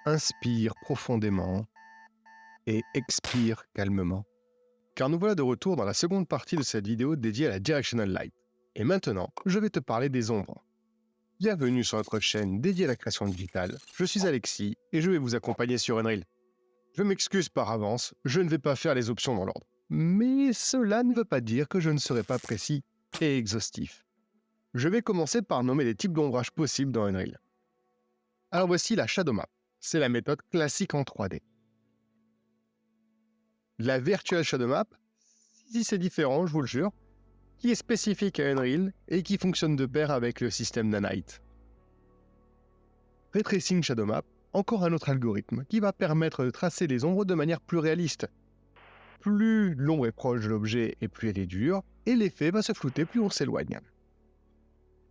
inspire profondément et expire calmement. Car nous voilà de retour dans la seconde partie de cette vidéo dédiée à la Directional Light. Et maintenant, je vais te parler des ombres. Bienvenue sur notre chaîne dédiée à la création digitale. Je suis Alexis et je vais vous accompagner sur Unreal. Je m'excuse par avance, je ne vais pas faire les options dans l'ordre. Mais cela ne veut pas dire que je ne serai pas précis et exhaustif. Je vais commencer par nommer les types d'ombrage possibles dans Unreal. Alors voici la Shadow Map. C'est la méthode classique en 3D. La Virtual Shadow Map, si c'est différent, je vous le jure, qui est spécifique à Unreal et qui fonctionne de pair avec le système Nanite. Ray Tracing Shadow Map, encore un autre algorithme qui va permettre de tracer les ombres de manière plus réaliste. Plus l'ombre est proche de l'objet et plus elle est dure, et l'effet va se flouter plus on s'éloigne.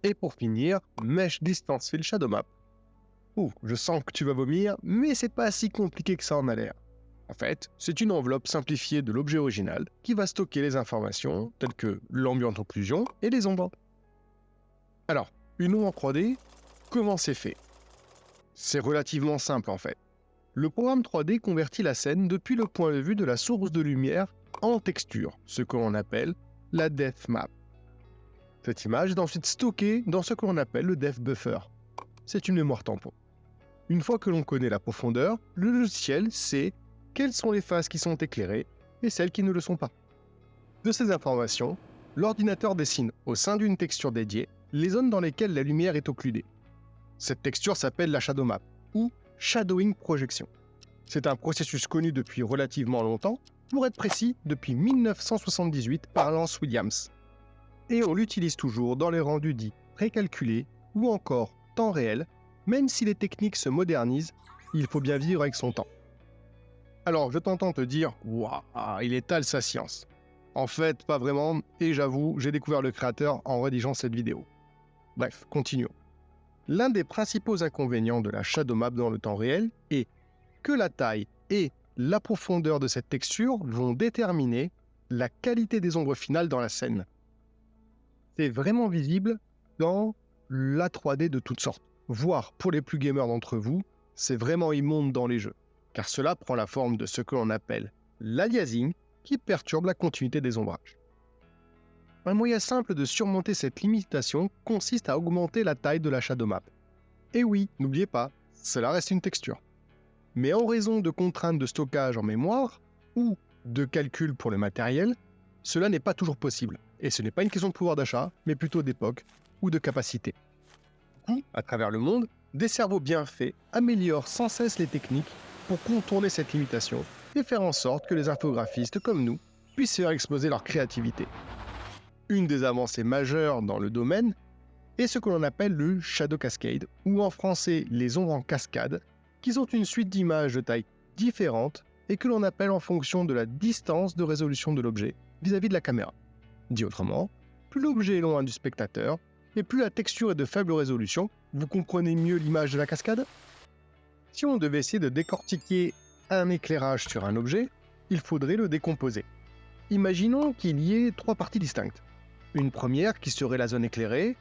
Et pour finir, Mesh Distance Field Shadow Map. Ouh, je sens que tu vas vomir, mais c'est pas si compliqué que ça en a l'air. En fait, c'est une enveloppe simplifiée de l'objet original qui va stocker les informations telles que l'ambient occlusion et les ombres. Alors, une ombre en 3D, comment c'est fait? C'est relativement simple en fait. Le programme 3D convertit la scène depuis le point de vue de la source de lumière en texture, ce que l'on appelle la Depth Map. Cette image est ensuite stockée dans ce que l'on appelle le Depth Buffer. C'est une mémoire tampon. Une fois que l'on connaît la profondeur, le logiciel sait quelles sont les phases qui sont éclairées et celles qui ne le sont pas. De ces informations, l'ordinateur dessine au sein d'une texture dédiée les zones dans lesquelles la lumière est occludée. Cette texture s'appelle la Shadow Map ou Shadowing Projection. C'est un processus connu depuis relativement longtemps, pour être précis depuis 1978 par Lance Williams. Et on l'utilise toujours dans les rendus dits précalculés ou encore temps réel, même si les techniques se modernisent, il faut bien vivre avec son temps. Alors, je t'entends te dire « Waouh, il étale sa science ». En fait, pas vraiment, et j'avoue, j'ai découvert le créateur en rédigeant cette vidéo. Bref, continuons. L'un des principaux inconvénients de la Shadow Map dans le temps réel est que la taille et la profondeur de cette texture vont déterminer la qualité des ombres finales dans la scène. C'est vraiment visible dans la 3D de toutes sortes. Voire, pour les plus gamers d'entre vous, c'est vraiment immonde dans les jeux, car cela prend la forme de ce que l'on appelle l'aliasing, qui perturbe la continuité des ombrages. Un moyen simple de surmonter cette limitation consiste à augmenter la taille de la Shadow Map. Et oui, n'oubliez pas, cela reste une texture. Mais en raison de contraintes de stockage en mémoire, ou de calcul pour le matériel, cela n'est pas toujours possible. Et ce n'est pas une question de pouvoir d'achat, mais plutôt d'époque ou de capacité. À travers le monde, des cerveaux bien faits améliorent sans cesse les techniques pour contourner cette limitation et faire en sorte que les infographistes comme nous puissent faire exploser leur créativité. Une des avancées majeures dans le domaine est ce que l'on appelle le Shadow Cascade, ou en français les ombres en cascade, qui sont une suite d'images de taille différentes et que l'on appelle en fonction de la distance de résolution de l'objet vis-à-vis de la caméra. Dit autrement, plus l'objet est loin du spectateur, et plus la texture est de faible résolution, vous comprenez mieux l'image de la cascade? Si on devait essayer de décortiquer un éclairage sur un objet, il faudrait le décomposer. Imaginons qu'il y ait 3 parties distinctes. Une première qui serait la zone éclairée,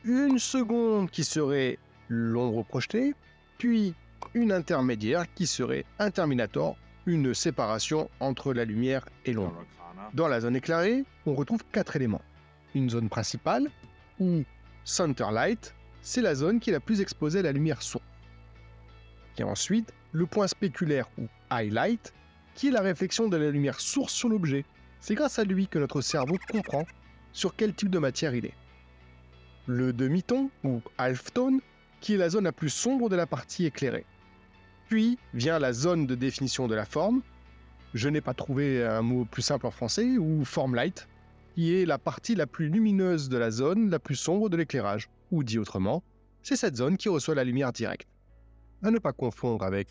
une seconde qui serait l'ombre projetée, puis une intermédiaire qui serait un terminator, une séparation entre la lumière et l'ombre. Dans la zone éclairée, on retrouve 4 éléments. Une zone principale, ou center light, c'est la zone qui est la plus exposée à la lumière source. Et ensuite, le point spéculaire ou highlight, qui est la réflexion de la lumière source sur l'objet. C'est grâce à lui que notre cerveau comprend sur quel type de matière il est. Le demi-ton ou halftone, qui est la zone la plus sombre de la partie éclairée. Puis vient la zone de définition de la forme, je n'ai pas trouvé un mot plus simple en français, ou form light, qui est la partie la plus lumineuse de la zone la plus sombre de l'éclairage, ou dit autrement, c'est cette zone qui reçoit la lumière directe. À ne pas confondre avec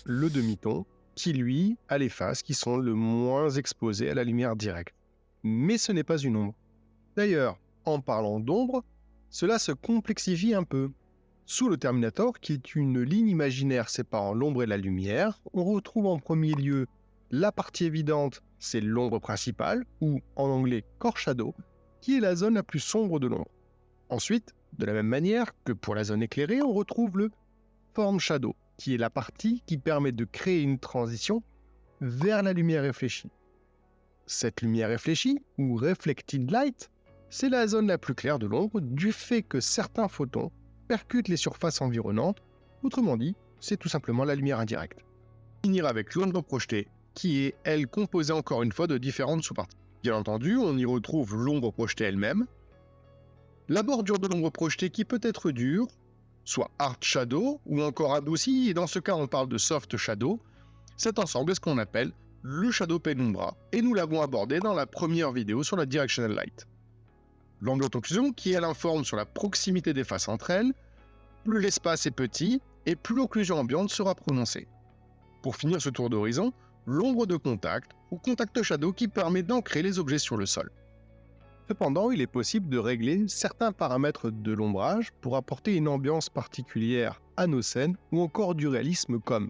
le demi-ton, qui lui a les faces qui sont le moins exposées à la lumière directe. Mais ce n'est pas une ombre. D'ailleurs, en parlant d'ombre, cela se complexifie un peu. Sous le Terminator, qui est une ligne imaginaire séparant l'ombre et la lumière, on retrouve en premier lieu la partie évidente, c'est l'ombre principale, ou en anglais core shadow, qui est la zone la plus sombre de l'ombre. Ensuite, de la même manière que pour la zone éclairée, on retrouve le form shadow, qui est la partie qui permet de créer une transition vers la lumière réfléchie. Cette lumière réfléchie, ou reflected light, c'est la zone la plus claire de l'ombre du fait que certains photons percutent les surfaces environnantes, autrement dit, c'est tout simplement la lumière indirecte. On finira avec l'ombre projetée, qui est, elle, composée encore une fois de différentes sous-parties. Bien entendu, on y retrouve l'ombre projetée elle-même, la bordure de l'ombre projetée qui peut être dure, soit hard shadow ou encore adoucie, et dans ce cas on parle de soft shadow. Cet ensemble est ce qu'on appelle le shadow penumbra, et nous l'avons abordé dans la première vidéo sur la directional light. L'angle d'occlusion qui elle informe sur la proximité des faces entre elles, plus l'espace est petit et plus l'occlusion ambiante sera prononcée. Pour finir ce tour d'horizon, l'ombre de contact ou contact shadow qui permet d'ancrer les objets sur le sol. Cependant, il est possible de régler certains paramètres de l'ombrage pour apporter une ambiance particulière à nos scènes ou encore du réalisme comme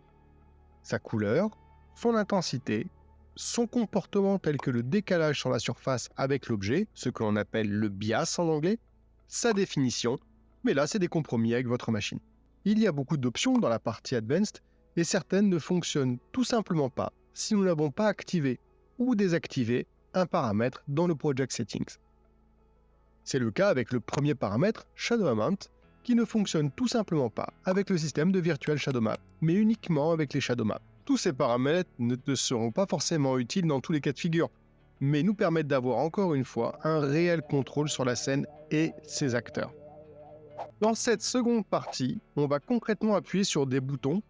sa couleur, son intensité, son comportement tel que le décalage sur la surface avec l'objet, ce que l'on appelle le bias en anglais, sa définition, mais là c'est des compromis avec votre machine. Il y a beaucoup d'options dans la partie Advanced et certaines ne fonctionnent tout simplement pas si nous n'avons pas activé ou désactivé un paramètre dans le Project Settings. C'est le cas avec le premier paramètre, Shadow Amount, qui ne fonctionne tout simplement pas avec le système de Virtual Shadow Map, mais uniquement avec les Shadow Maps. Tous ces paramètres ne te seront pas forcément utiles dans tous les cas de figure, mais nous permettent d'avoir encore une fois un réel contrôle sur la scène et ses acteurs. Dans cette seconde partie, on va concrètement appuyer sur des boutons,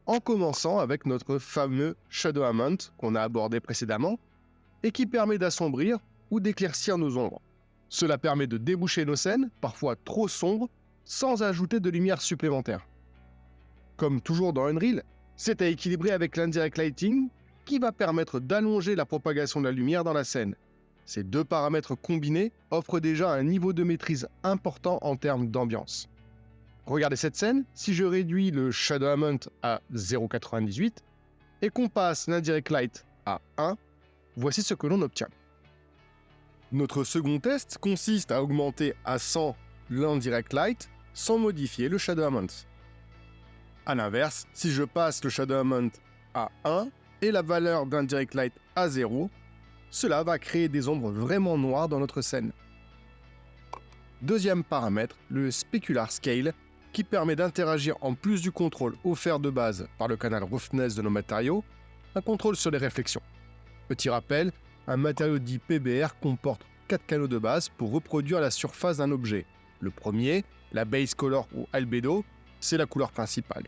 en commençant avec notre fameux Shadow Amount qu'on a abordé précédemment, et qui permet d'assombrir ou d'éclaircir nos ombres. Cela permet de déboucher nos scènes, parfois trop sombres, sans ajouter de lumière supplémentaire. Comme toujours dans Unreal, c'est à équilibrer avec l'indirect lighting qui va permettre d'allonger la propagation de la lumière dans la scène. Ces deux paramètres combinés offrent déjà un niveau de maîtrise important en termes d'ambiance. Regardez cette scène, si je réduis le Shadow Amount à 0,98 et qu'on passe l'indirect light à 1, voici ce que l'on obtient. Notre second test consiste à augmenter à 100 l'indirect light sans modifier le Shadow Amount. A l'inverse, si je passe le Shadow Amount à 1 et la valeur d'indirect light à 0, cela va créer des ombres vraiment noires dans notre scène. Deuxième paramètre, le Specular Scale, qui permet d'interagir en plus du contrôle offert de base par le canal Roughness de nos matériaux, un contrôle sur les réflexions. Petit rappel, un matériau dit PBR comporte 4 canaux de base pour reproduire la surface d'un objet. Le premier, la Base Color ou Albedo, c'est la couleur principale.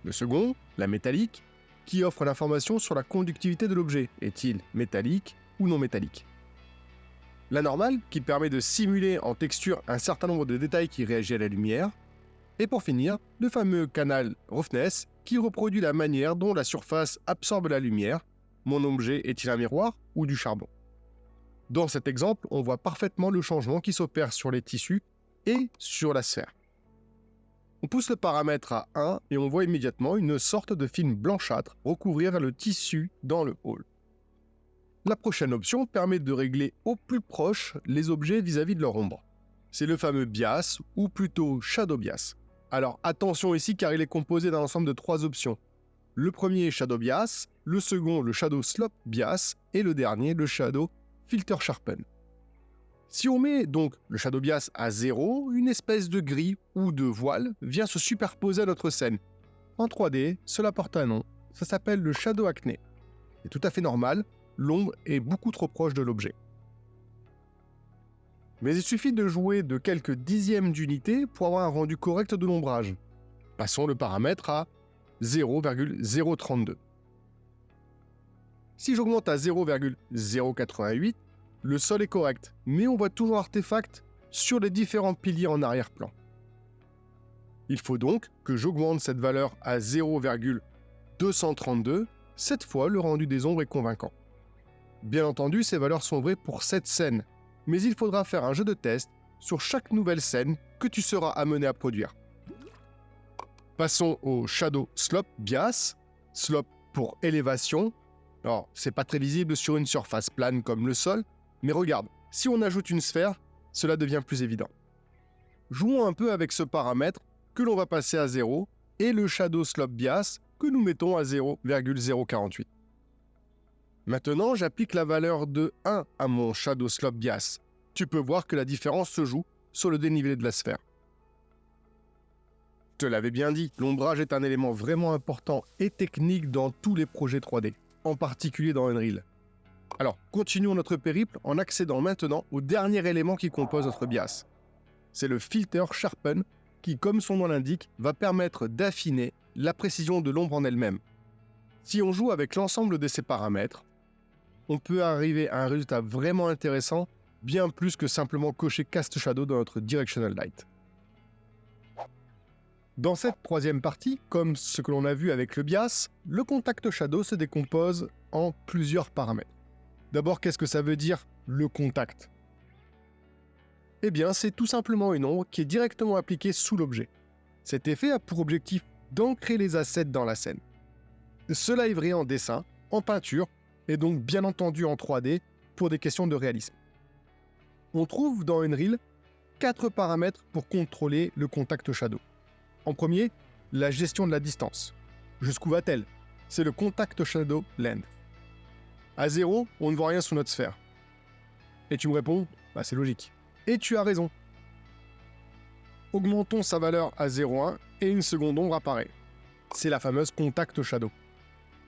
Le second, la métallique, qui offre l'information sur la conductivité de l'objet, est-il métallique ou non métallique. La normale, qui permet de simuler en texture un certain nombre de détails qui réagissent à la lumière. Et pour finir, le fameux canal Roughness, qui reproduit la manière dont la surface absorbe la lumière. Mon objet est-il un miroir ou du charbon? Dans cet exemple, on voit parfaitement le changement qui s'opère sur les tissus et sur la sphère. On pousse le paramètre à 1 et on voit immédiatement une sorte de film blanchâtre recouvrir le tissu dans le hall. La prochaine option permet de régler au plus proche les objets vis-à-vis de leur ombre. C'est le fameux bias, ou plutôt shadow bias. Alors attention ici car il est composé d'un ensemble de 3 options. Le premier est shadow bias, le second le shadow slope bias et le dernier le shadow filter sharpen. Si on met donc le shadow bias à 0, une espèce de gris ou de voile vient se superposer à notre scène. En 3D, cela porte un nom, ça s'appelle le shadow acné. C'est tout à fait normal, l'ombre est beaucoup trop proche de l'objet. Mais il suffit de jouer de quelques dixièmes d'unité pour avoir un rendu correct de l'ombrage. Passons le paramètre à 0,032. Si j'augmente à 0,088, le sol est correct, mais on voit toujours l'artefact sur les différents piliers en arrière-plan. Il faut donc que j'augmente cette valeur à 0,232, cette fois le rendu des ombres est convaincant. Bien entendu, ces valeurs sont vraies pour cette scène, mais il faudra faire un jeu de test sur chaque nouvelle scène que tu seras amené à produire. Passons au Shadow Slope Bias, slope pour élévation. Alors, c'est pas très visible sur une surface plane comme le sol, mais regarde, si on ajoute une sphère, cela devient plus évident. Jouons un peu avec ce paramètre que l'on va passer à 0 et le Shadow Slope Bias que nous mettons à 0,048. Maintenant, j'applique la valeur de 1 à mon Shadow Slope Bias. Tu peux voir que la différence se joue sur le dénivelé de la sphère. Je te l'avais bien dit, l'ombrage est un élément vraiment important et technique dans tous les projets 3D, en particulier dans Unreal. Alors, continuons notre périple en accédant maintenant au dernier élément qui compose notre bias. C'est le filter Sharpen qui, comme son nom l'indique, va permettre d'affiner la précision de l'ombre en elle-même. Si on joue avec l'ensemble de ces paramètres, on peut arriver à un résultat vraiment intéressant, bien plus que simplement cocher Cast Shadow dans notre Directional Light. Dans cette troisième partie, comme ce que l'on a vu avec le bias, le contact shadow se décompose en plusieurs paramètres. D'abord, qu'est-ce que ça veut dire le contact? Eh bien, c'est tout simplement une ombre qui est directement appliquée sous l'objet. Cet effet a pour objectif d'ancrer les assets dans la scène. Cela est vrai en dessin, en peinture, et donc bien entendu en 3D pour des questions de réalisme. On trouve dans Unreal 4 paramètres pour contrôler le contact shadow. En premier, la gestion de la distance. Jusqu'où va-t-elle? C'est le contact shadow length. À 0, on ne voit rien sous notre sphère. Et tu me réponds, c'est logique. Et tu as raison. Augmentons sa valeur à 0,1 et une seconde ombre apparaît. C'est la fameuse contact shadow.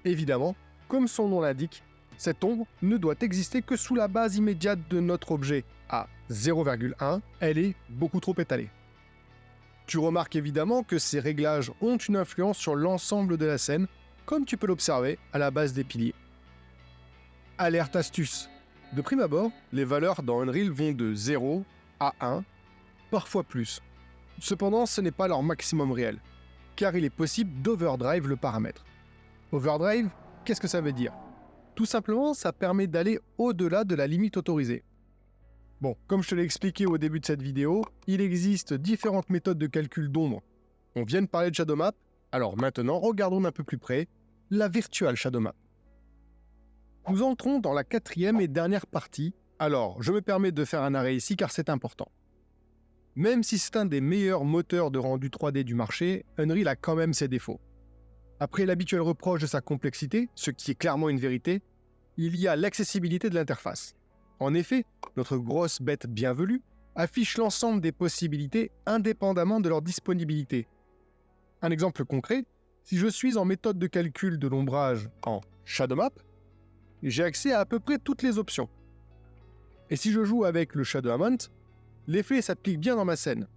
Évidemment, comme son nom l'indique, cette ombre ne doit exister que sous la base immédiate de notre objet. À 0,1, elle est beaucoup trop étalée. Tu remarques évidemment que ces réglages ont une influence sur l'ensemble de la scène, comme tu peux l'observer à la base des piliers. Alerte astuce. De prime abord, les valeurs dans Unreal vont de 0 à 1, parfois plus. Cependant, ce n'est pas leur maximum réel, car il est possible d'overdrive le paramètre. Overdrive, qu'est-ce que ça veut dire? Tout simplement, ça permet d'aller au-delà de la limite autorisée. Bon, comme je te l'ai expliqué au début de cette vidéo, il existe différentes méthodes de calcul d'ombre. On vient de parler de Shadow Map, alors maintenant, regardons d'un peu plus près la Virtual Shadow Map. Nous entrons dans la quatrième et dernière partie, alors je me permets de faire un arrêt ici car c'est important. Même si c'est un des meilleurs moteurs de rendu 3D du marché, Unreal a quand même ses défauts. Après l'habituel reproche de sa complexité, ce qui est clairement une vérité, il y a l'accessibilité de l'interface. En effet, notre grosse bête bienvenue affiche l'ensemble des possibilités indépendamment de leur disponibilité. Un exemple concret, si je suis en méthode de calcul de l'ombrage en Shadow Map, j'ai accès à peu près toutes les options. Et si je joue avec le Shadow Amount, l'effet s'applique bien dans ma scène.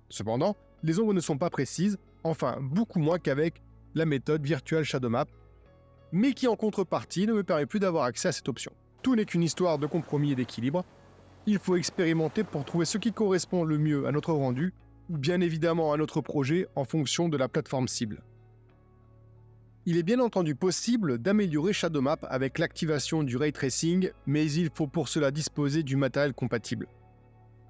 Cependant, les ombres ne sont pas précises, enfin beaucoup moins qu'avec la méthode Virtual Shadow Map, mais qui en contrepartie ne me permet plus d'avoir accès à cette option. Tout n'est qu'une histoire de compromis et d'équilibre. Il faut expérimenter pour trouver ce qui correspond le mieux à notre rendu, ou bien évidemment à notre projet en fonction de la plateforme cible. Il est bien entendu possible d'améliorer Shadow Map avec l'activation du Ray Tracing, mais il faut pour cela disposer du matériel compatible.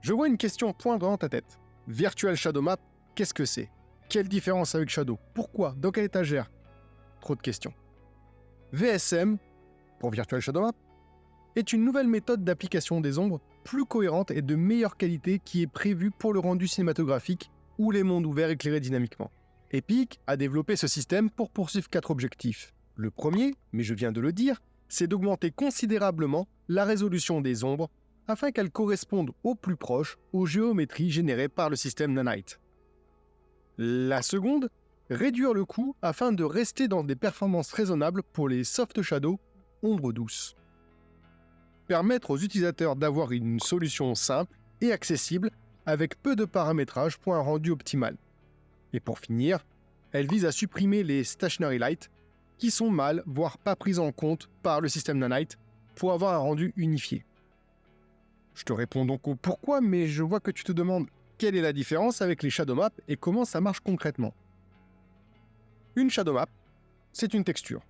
Je vois une question poindre dans ta tête. Virtual Shadow Map, qu'est-ce que c'est? Quelle différence avec Shadow? Pourquoi? Dans quelle étagère? Trop de questions. VSM, pour Virtual Shadow Map, est une nouvelle méthode d'application des ombres plus cohérente et de meilleure qualité qui est prévue pour le rendu cinématographique ou les mondes ouverts éclairés dynamiquement. Epic a développé ce système pour poursuivre 4 objectifs. Le premier, mais je viens de le dire, c'est d'augmenter considérablement la résolution des ombres afin qu'elles correspondent au plus proche aux géométries générées par le système Nanite. La seconde, réduire le coût afin de rester dans des performances raisonnables pour les soft shadows, ombres douces. Permettre aux utilisateurs d'avoir une solution simple et accessible avec peu de paramétrage pour un rendu optimal. Et pour finir, elle vise à supprimer les stationary lights qui sont mal, voire pas pris en compte par le système Nanite pour avoir un rendu unifié. Je te réponds donc au pourquoi, mais je vois que tu te demandes quelle est la différence avec les Shadow Map et comment ça marche concrètement. Une Shadow Map, c'est une texture,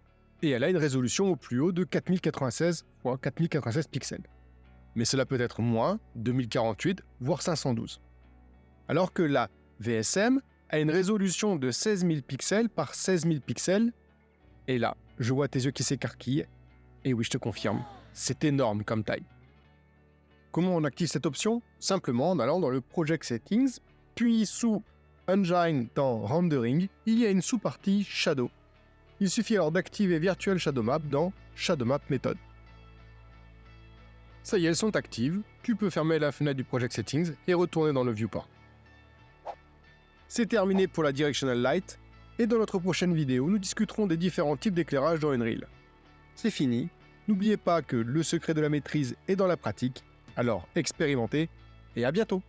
et elle a une résolution au plus haut de 4096 x 4096 pixels. Mais cela peut être moins, 2048, voire 512. Alors que la VSM a une résolution de 16 000 pixels par 16 000 pixels, et là, je vois tes yeux qui s'écarquillent, et oui, je te confirme, c'est énorme comme taille. Comment on active cette option? Simplement en allant dans le Project Settings, puis sous Engine dans Rendering, il y a une sous-partie Shadow. Il suffit alors d'activer Virtual Shadow Map dans Shadow Map Method. Ça y est, elles sont actives. Tu peux fermer la fenêtre du Project Settings et retourner dans le viewport. C'est terminé pour la Directional Light, et dans notre prochaine vidéo, nous discuterons des différents types d'éclairage dans Unreal. C'est fini, n'oubliez pas que le secret de la maîtrise est dans la pratique, alors expérimentez, et à bientôt!